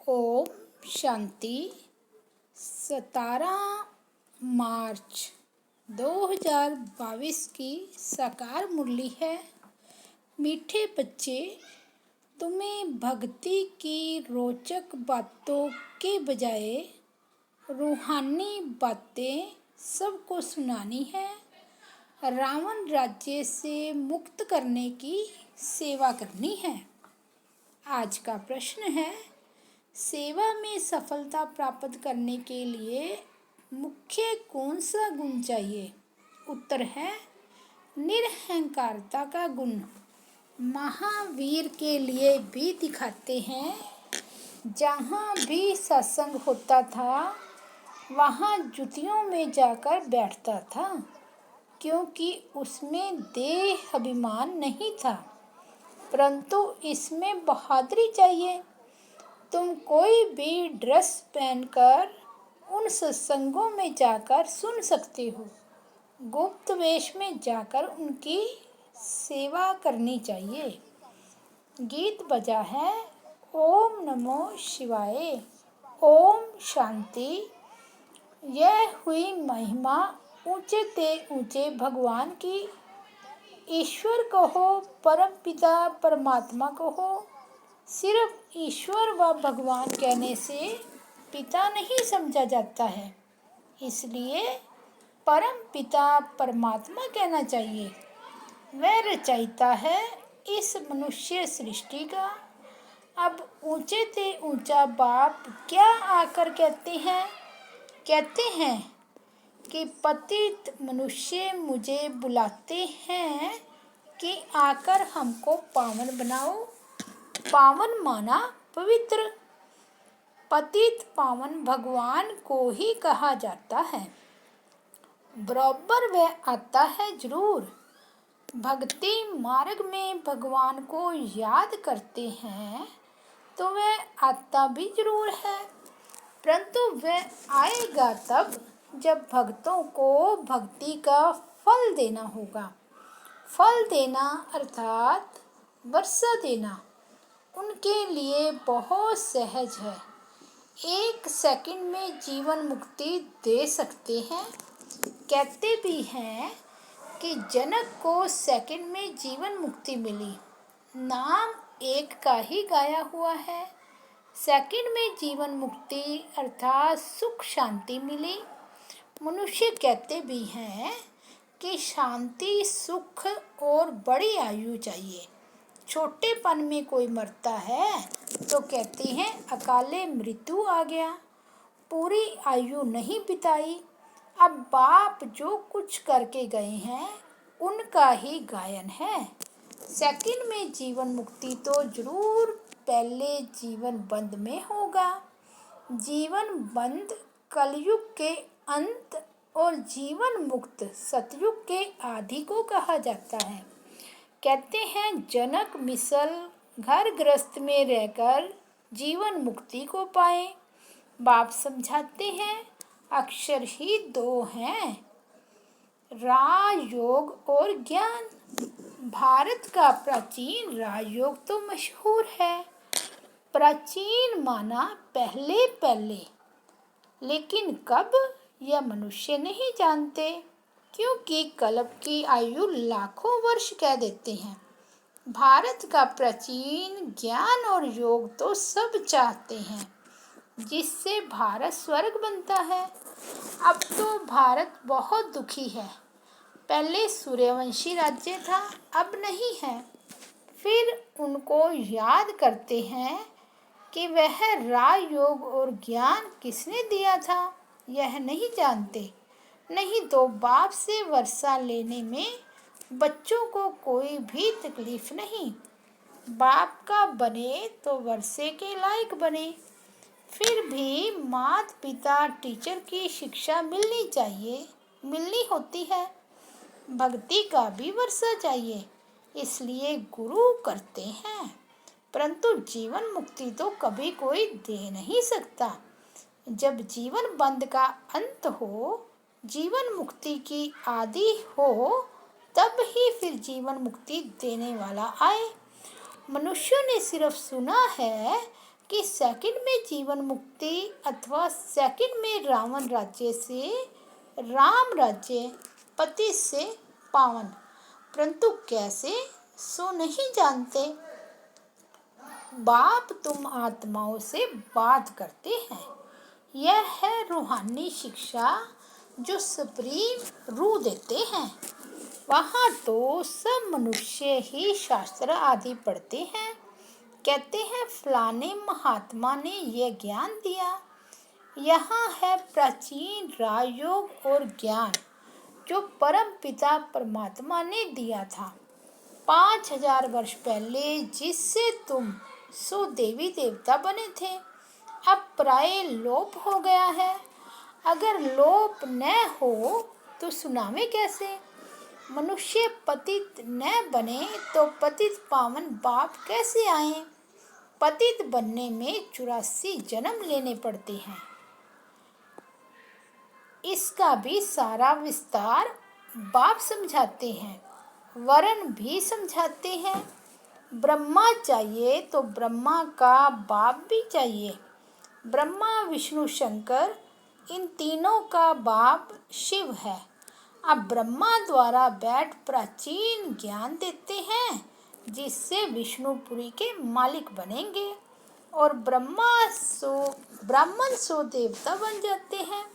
ओम शांति। 17 मार्च 2022 की साकार मुरली है। मीठे बच्चे, तुम्हें भक्ति की रोचक बातों के बजाय रूहानी बातें सबको सुनानी है। रावण राज्य से मुक्त करने की सेवा करनी है। आज का प्रश्न है, सेवा में सफलता प्राप्त करने के लिए मुख्य कौन सा गुण चाहिए? उत्तर है निरहंकारता का गुण। महावीर के लिए भी दिखाते हैं। जहाँ भी सत्संग होता था वहाँ जुतियों में जाकर बैठता था, क्योंकि उसमें देह अभिमान नहीं था, परंतु इसमें बहादुरी चाहिए। तुम कोई भी ड्रेस पहनकर उन सत्संगों में जाकर सुन सकते हो। गुप्त वेश में जाकर उनकी सेवा करनी चाहिए। गीत बजा है ओम नमो शिवाय। ओम शांति। यह हुई महिमा ऊंचे ते ऊंचे भगवान की। ईश्वर कहो, परम पिता परमात्मा कहो। सिर्फ ईश्वर व भगवान कहने से पिता नहीं समझा जाता है, इसलिए परम पिता परमात्मा कहना चाहिए। वह रचयिता है इस मनुष्य सृष्टि का। अब ऊंचे ते ऊंचा बाप क्या आकर कहते हैं कि पतित मनुष्य मुझे बुलाते हैं कि आकर हमको पावन बनाओ। पावन माना पवित्र। पतित पावन भगवान को ही कहा जाता है। बराबर वह आता है जरूर। भक्ति मार्ग में भगवान को याद करते हैं तो वह आता भी जरूर है, परंतु वह आएगा तब जब भक्तों को भक्ति का फल देना होगा। फल देना अर्थात वर्षा देना उनके लिए बहुत सहज है। 1 सेकंड में जीवन मुक्ति दे सकते हैं। कहते भी हैं कि जनक को सेकंड में जीवन मुक्ति मिली। नाम एक का ही गाया हुआ है। सेकंड में जीवन मुक्ति अर्थात सुख शांति मिली। मनुष्य कहते भी हैं कि शांति, सुख और बड़ी आयु चाहिए। छोटेपन में कोई मरता है तो कहते हैं अकाले मृत्यु आ गया, पूरी आयु नहीं बिताई। अब बाप जो कुछ करके गए हैं उनका ही गायन है। सेकंड में जीवन मुक्ति तो जरूर पहले जीवन बंद में होगा। जीवन बंद कलयुग के अंत और जीवन मुक्त सतयुग के आदि को कहा जाता है। कहते हैं जनक मिसल घर गृहस्थ में रहकर जीवन मुक्ति को पाए। बाप समझाते हैं अक्षर ही 2 हैं, राजयोग और ज्ञान। भारत का प्राचीन राजयोग तो मशहूर है। प्राचीन माना पहले, लेकिन कब यह मनुष्य नहीं जानते, क्योंकि कल्प की आयु लाखों वर्ष कह देते हैं। भारत का प्राचीन ज्ञान और योग तो सब चाहते हैं, जिससे भारत स्वर्ग बनता है। अब तो भारत बहुत दुखी है। पहले सूर्यवंशी राज्य था, अब नहीं है। फिर उनको याद करते हैं कि वह राजयोग और ज्ञान किसने दिया था, यह नहीं जानते। नहीं तो बाप से वर्षा लेने में बच्चों को कोई भी तकलीफ नहीं। बाप का बने तो वर्षे के लायक बने। फिर भी माता पिता टीचर की शिक्षा मिलनी होती है। भक्ति का भी वर्षा चाहिए, इसलिए गुरु करते हैं। परंतु जीवन मुक्ति तो कभी कोई दे नहीं सकता। जब जीवन बंद का अंत हो, जीवन मुक्ति की आदि हो, तब ही फिर जीवन मुक्ति देने वाला आए। मनुष्यों ने सिर्फ सुना है कि सेकंड में जीवन मुक्ति अथवा सेकंड में रावण राज्य से राम राज्य पति से पावन, परंतु कैसे सो नहीं जानते। बाप तुम आत्माओं से बात करते हैं, यह है रूहानी शिक्षा जो सुप्रीम रूह देते हैं। वहाँ तो सब मनुष्य ही शास्त्र आदि पढ़ते हैं, कहते हैं फलाने महात्मा ने यह ज्ञान दिया। यहाँ है प्राचीन राजयोग और ज्ञान जो परम पिता परमात्मा ने दिया था 5000 वर्ष पहले, जिससे तुम सो देवी देवता बने थे। अब प्राय लोप हो गया है। अगर लोप न हो तो सुनावे कैसे। मनुष्य पतित न बने तो पतित पावन बाप कैसे आए। पतित बनने में 84 जन्म लेने पड़ते हैं। इसका भी सारा विस्तार बाप समझाते हैं, वरण भी समझाते हैं। ब्रह्मा चाहिए तो ब्रह्मा का बाप भी चाहिए। ब्रह्मा विष्णु शंकर इन तीनों का बाप शिव है। अब ब्रह्मा द्वारा बैठ प्राचीन ज्ञान देते हैं, जिससे विष्णुपुरी के मालिक बनेंगे और ब्राह्मण सो देवता बन जाते हैं।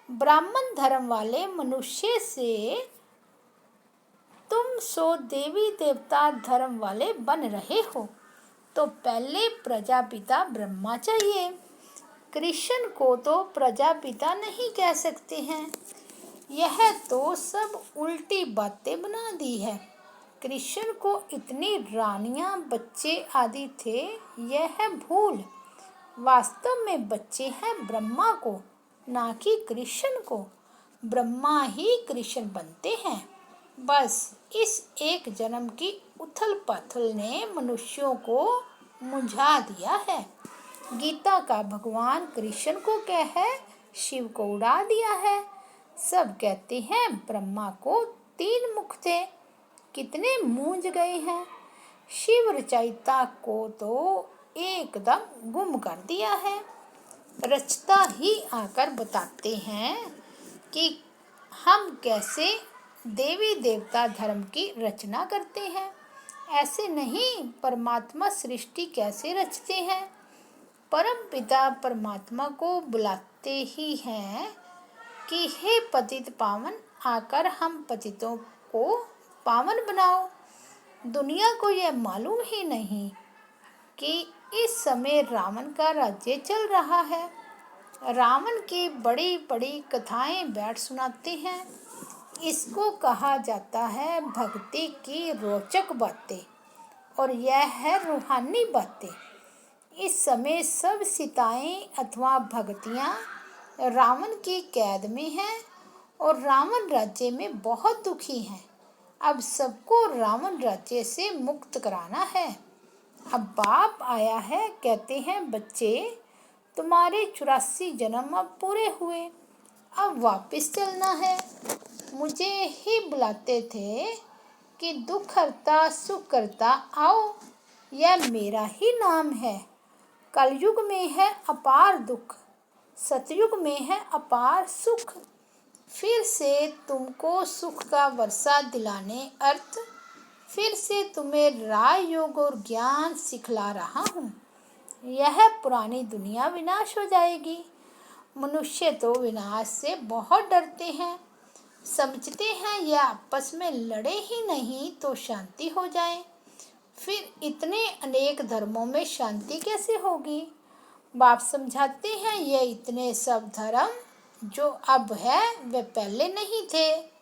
ब्राह्मण धर्म वाले मनुष्य से तुम सो देवी देवता धर्म वाले बन रहे हो, तो पहले प्रजापिता ब्रह्मा चाहिए। कृष्ण को तो प्रजापिता नहीं कह सकते हैं। यह तो सब उल्टी बातें बना दी है। कृष्ण को इतनी रानियां बच्चे आदि थे, यह है भूल। वास्तव में बच्चे हैं ब्रह्मा को, ना कि कृष्ण को। ब्रह्मा ही कृष्ण बनते हैं। बस इस एक जन्म की उथल पाथल ने मनुष्यों को मुंझा दिया है। गीता का भगवान कृष्ण को कह शिव को उड़ा दिया है। सब कहते हैं ब्रह्मा को 3 मुख थे, कितने मूंझ गए हैं। शिव रचयिता को तो एकदम गुम कर दिया है। रचता ही आकर बताते हैं कि हम कैसे देवी देवता धर्म की रचना करते हैं। ऐसे नहीं, परमात्मा सृष्टि कैसे रचते हैं। परम पिता परमात्मा को बुलाते ही हैं कि हे पतित पावन, आकर हम पतितों को पावन बनाओ। दुनिया को यह मालूम ही नहीं कि इस समय रावण का राज्य चल रहा है। रावण की बड़ी बड़ी कथाएं बैठ सुनाते हैं। इसको कहा जाता है भक्ति की रोचक बातें, और यह है रूहानी बातें। इस समय सब सीताएं अथवा भक्तियां रावण की कैद में हैं और रावण राज्य में बहुत दुखी हैं। अब सबको रावण राज्य से मुक्त कराना है। अब बाप आया है, कहते हैं बच्चे तुम्हारे 84 जन्म अब पूरे हुए, अब वापस चलना है। मुझे ही बुलाते थे कि दुख हरता सुख करता आओ, यह मेरा ही नाम है। कलयुग में है अपार दुख, सतयुग में है अपार सुख। फिर से तुमको सुख का वर्षा दिलाने अर्थ फिर से तुम्हें राजयोग और ज्ञान सिखला रहा हूँ। यह पुरानी दुनिया विनाश हो जाएगी। मनुष्य तो विनाश से बहुत डरते हैं, समझते हैं यह आपस में लड़े ही नहीं तो शांति हो जाए। फिर इतने अनेक धर्मों में शांति कैसे होगी। बाप समझाते हैं ये इतने सब धर्म जो अब है वे पहले नहीं थे।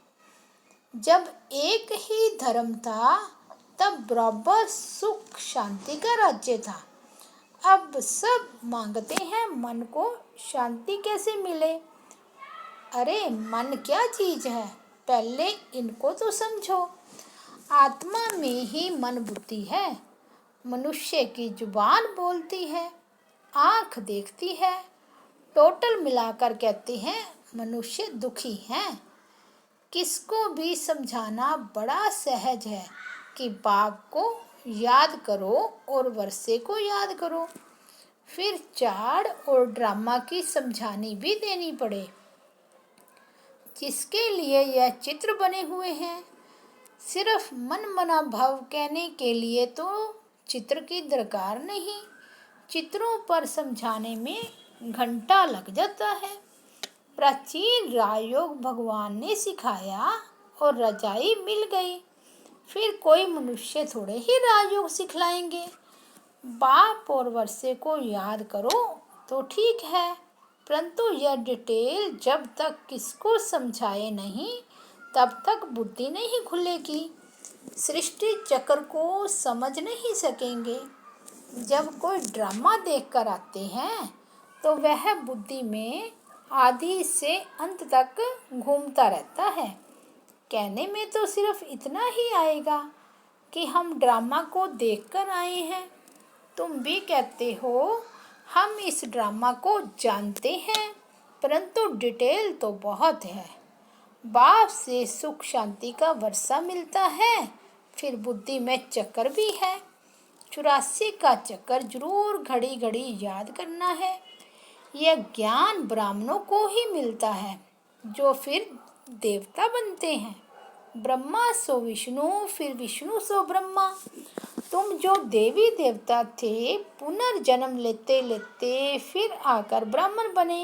जब एक ही धर्म था तब बराबर सुख शांति का राज्य था। अब सब मांगते हैं मन को शांति कैसे मिले। अरे मन क्या चीज है, पहले इनको तो समझो। आत्मा में ही मन बुद्धि है। मनुष्य की जुबान बोलती है, आँख देखती है, टोटल मिलाकर कहते हैं मनुष्य दुखी हैं। किसको भी समझाना बड़ा सहज है कि बाप को याद करो और वर्षे को याद करो। फिर चाड़ और ड्रामा की समझानी भी देनी पड़े। जिसके लिए यह चित्र बने हुए हैं, सिर्फ मन मना भाव कहने के लिए तो चित्र की दरकार नहीं। चित्रों पर समझाने में घंटा लग जाता है। प्राचीन राजयोग भगवान ने सिखाया और रजाई मिल गई, फिर कोई मनुष्य थोड़े ही राजयोग सिखलाएंगे। बाप और वर्षे को याद करो तो ठीक है, परंतु यह डिटेल जब तक किसको समझाए नहीं तब तक बुद्धि नहीं खुलेगी, सृष्टि चक्र को समझ नहीं सकेंगे। जब कोई ड्रामा देखकर आते हैं तो वह बुद्धि में आदि से अंत तक घूमता रहता है। कहने में तो सिर्फ इतना ही आएगा कि हम ड्रामा को देखकर आए हैं। तुम भी कहते हो हम इस ड्रामा को जानते हैं, परंतु डिटेल तो बहुत है। बाप से सुख शांति का वर्षा मिलता है, फिर बुद्धि में चक्कर भी है। 84 का चक्कर जरूर घड़ी घड़ी याद करना है। यह ज्ञान ब्राह्मणों को ही मिलता है, जो फिर देवता बनते हैं। ब्रह्मा सो विष्णु, फिर विष्णु सो ब्रह्मा। तुम जो देवी देवता थे, पुनर्जन्म लेते लेते फिर आकर ब्राह्मण बने।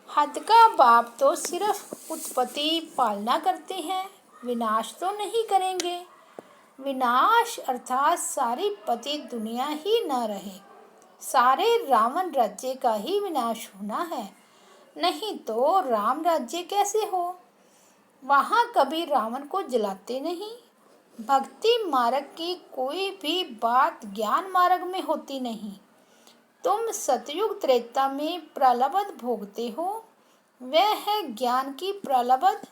हद का बाप तो सिर्फ उत्पत्ति पालना करते हैं, विनाश तो नहीं करेंगे। विनाश अर्थात सारी पति दुनिया ही न रहे, सारे रावण राज्य का ही विनाश होना है, नहीं तो राम राज्य कैसे हो। वहाँ कभी रावण को जलाते नहीं। भक्ति मार्ग की कोई भी बात ज्ञान मार्ग में होती नहीं। तुम सतयुग त्रेता में प्रलब्ध भोगते हो, वह है ज्ञान की प्रलब्ध,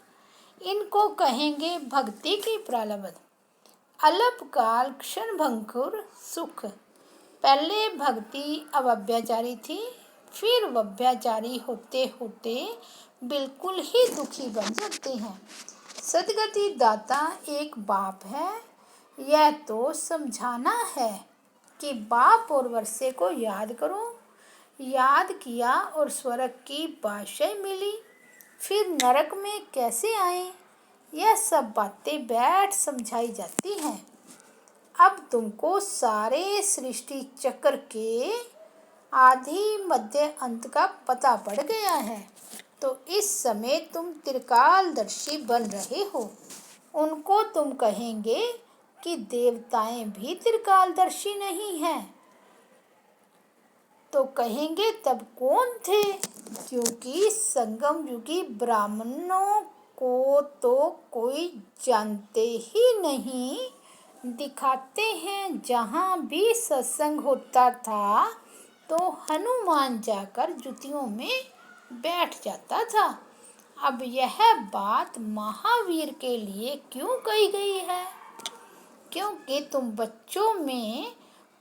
इनको कहेंगे भक्ति की प्रलब्ध। अल्पकाल क्षण भंगुर सुख। पहले भक्ति अव्यभिचारी थी, फिर व्यभिचारी होते होते बिल्कुल ही दुखी बन सकते हैं। सदगति दाता एक बाप है। यह तो समझाना है कि बाप और वर्षे को याद करो। याद किया और स्वर्ग की बादशाही मिली, फिर नरक में कैसे आए, यह सब बातें बैठ समझाई जाती हैं। अब तुमको सारे सृष्टि चक्र के आदि मध्य अंत का पता पड़ गया है, तो इस समय तुम त्रिकालदर्शी बन रहे हो। उनको तुम कहेंगे कि देवताएं भी त्रिकालदर्शी नहीं हैं, तो कहेंगे तब कौन थे, क्योंकि संगम युगी ब्राह्मणों को तो कोई जानते ही नहीं। दिखाते हैं जहाँ भी सत्संग होता था तो हनुमान जाकर जुतियों में बैठ जाता था। अब यह बात महावीर के लिए क्यों कही गई है, क्योंकि तुम बच्चों में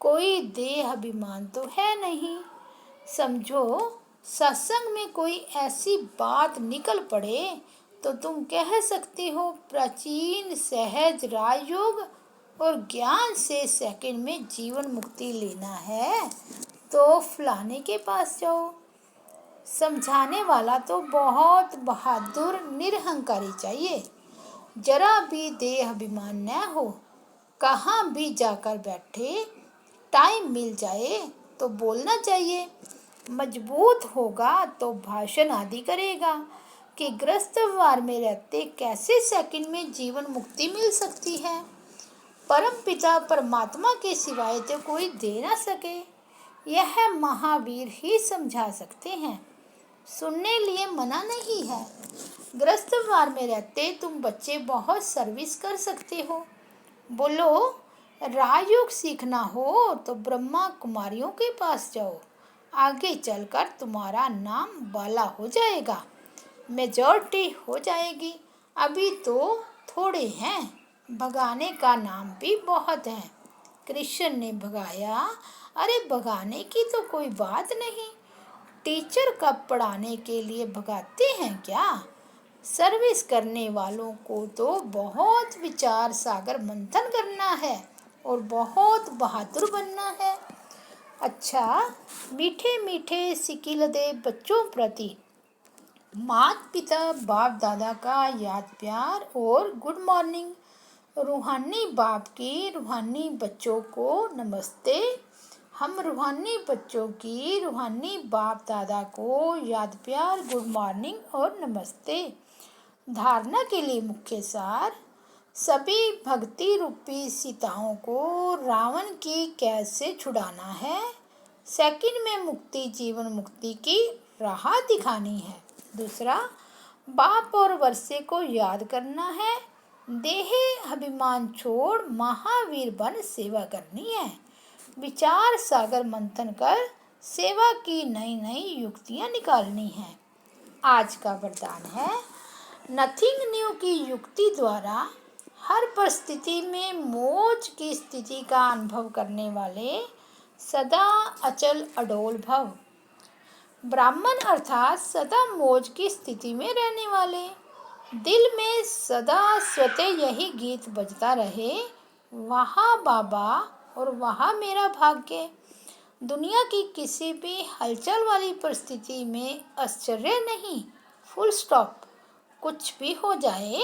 कोई देह अभिमान तो है नहीं। समझो सत्संग में कोई ऐसी बात निकल पड़े तो तुम कह सकते हो प्राचीन सहज राजयोग और ज्ञान से सेकंड में जीवन मुक्ति लेना है तो फलाने के पास जाओ। समझाने वाला तो बहुत बहादुर निरहंकारी चाहिए, जरा भी देह अभिमान न हो। कहाँ भी जाकर बैठे, टाइम मिल जाए तो बोलना चाहिए। मजबूत होगा तो भाषण आदि करेगा कि गृहस्थवार में रहते कैसे सेकंड में जीवन मुक्ति मिल सकती है। परम पिता परमात्मा के सिवाय तो कोई दे ना सके, यह महावीर ही समझा सकते हैं। सुनने लिए मना नहीं है। गृहस्थवार में रहते तुम बच्चे बहुत सर्विस कर सकते हो। बोलो राजयोग सीखना हो तो ब्रह्मा कुमारियों के पास जाओ, आगे चलकर तुम्हारा नाम बाला हो जाएगा, मेजॉरिटी हो जाएगी। अभी तो थोड़े हैं, भगाने का नाम भी बहुत है। कृष्ण ने भगाया, अरे भगाने की तो कोई बात नहीं। टीचर कब पढ़ाने के लिए भगाते हैं क्या? सर्विस करने वालों को तो बहुत विचार सागर मंथन करना है और बहुत बहादुर बनना है। अच्छा, मीठे मीठे सिकिलदे बच्चों प्रति माता पिता बाप दादा का याद प्यार और गुड मॉर्निंग। रूहानी बाप की रूहानी बच्चों को नमस्ते। हम रूहानी बच्चों की रूहानी बाप दादा को याद प्यार गुड मॉर्निंग और नमस्ते। धारणा के लिए मुख्य सार। सभी भक्ति रूपी सीताओं को रावण की कैद से छुड़ाना है। सेकंड में मुक्ति जीवन मुक्ति की राह दिखानी है। दूसरा, बाप और वर्षे को याद करना है। देह अभिमान छोड़ महावीर बन सेवा करनी है। विचार सागर मंथन कर सेवा की नई नई युक्तियां निकालनी है। आज का वरदान है, नथिंग न्यू की युक्ति द्वारा हर परिस्थिति में मौज की स्थिति का अनुभव करने वाले सदा अचल अडोल भव। ब्राह्मण अर्थात सदा मौज की स्थिति में रहने वाले। दिल में सदा स्वतः यही गीत बजता रहे, वहाँ बाबा और वहाँ मेरा भाग्य। दुनिया की किसी भी हलचल वाली परिस्थिति में आश्चर्य नहीं, फुल स्टॉप। कुछ भी हो जाए,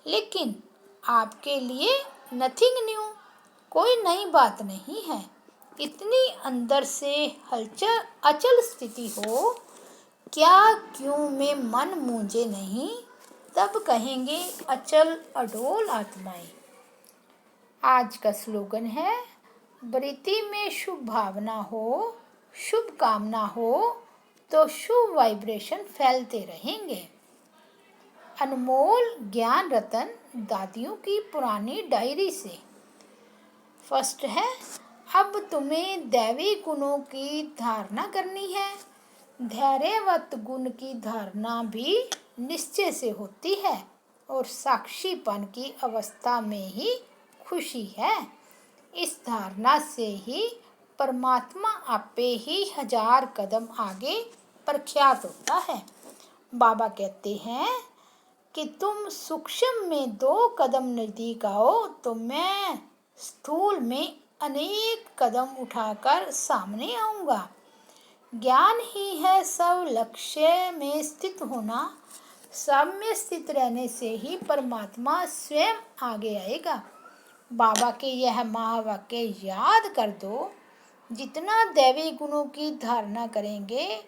लेकिन आपके लिए नथिंग न्यू, कोई नई बात नहीं है। इतनी अंदर से हलचल अचल स्थिति हो, क्या क्यों में मन मूंझे नहीं, तब कहेंगे अचल अडोल आत्माएं। आज का स्लोगन है, वृत्ति में शुभ भावना हो, शुभ कामना हो तो शुभ वाइब्रेशन फैलते रहेंगे। अनमोल ज्ञान रतन दादियों की पुरानी डायरी से। फर्स्ट है, अब तुम्हें दैवी गुणों की धारणा करनी है। धैर्यवत गुण की धारणा भी निश्चय से होती है और साक्षीपन की अवस्था में ही खुशी है। इस धारणा से ही परमात्मा आपे ही 1000 कदम आगे प्रख्यात होता है। बाबा कहते हैं कि तुम सूक्ष्म में 2 कदम नजदीक आओ तो मैं स्थूल में अनेक कदम उठाकर सामने आऊँगा। ज्ञान ही है सब लक्ष्य में स्थित होना। सब में स्थित रहने से ही परमात्मा स्वयं आगे आएगा। बाबा के यह महावाक्य याद कर दो। जितना दैवी गुणों की धारणा करेंगे,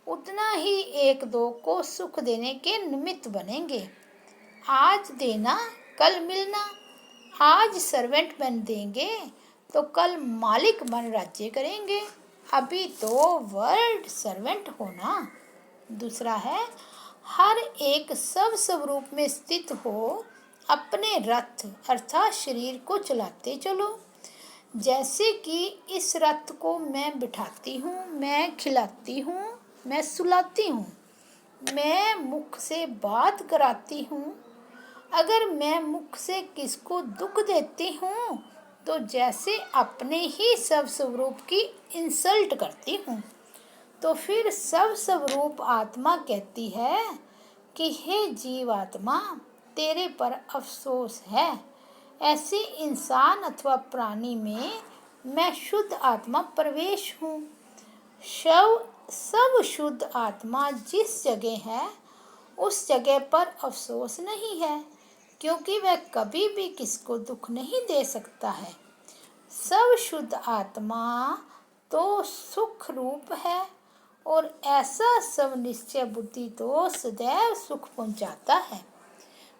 उतना ही एक दो को सुख देने के निमित्त बनेंगे। आज देना कल मिलना। आज सर्वेंट बन देंगे तो कल मालिक बन राज्य करेंगे। अभी तो वर्ल्ड सर्वेंट होना। दूसरा है, हर एक सब स्वरूप में स्थित हो अपने रथ अर्थात शरीर को चलाते चलो। जैसे कि इस रथ को मैं बिठाती हूँ, मैं खिलाती हूँ, मैं सुलाती हूँ, मैं मुख से बात कराती हूँ। अगर मैं मुख से किसको दुख देती हूँ तो जैसे अपने ही सब स्वरूप की इंसल्ट करती हूँ। तो फिर सब स्वरूप आत्मा कहती है कि हे जीव आत्मा, तेरे पर अफसोस है। ऐसे इंसान अथवा प्राणी में मैं शुद्ध आत्मा प्रवेश हूँ। सब शुद्ध आत्मा जिस जगह है उस जगह पर अफसोस नहीं है, क्योंकि वह कभी भी किसको दुख नहीं दे सकता है। सब शुद्ध आत्मा तो सुख रूप है और ऐसा सब निश्चय बुद्धि तो सदैव सुख पहुंचाता है।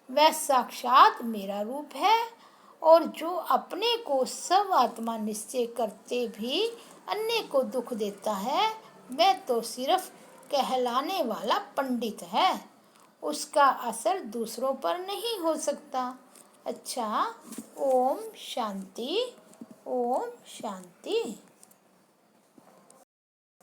वह साक्षात मेरा रूप है और जो अपने को सब आत्मा निश्चय करते भी अन्य को दुख देता है, वह तो सिर्फ कहलाने वाला पंडित है। उसका असर दूसरों पर नहीं हो सकता। अच्छा, ओम शांति, ओम शांति।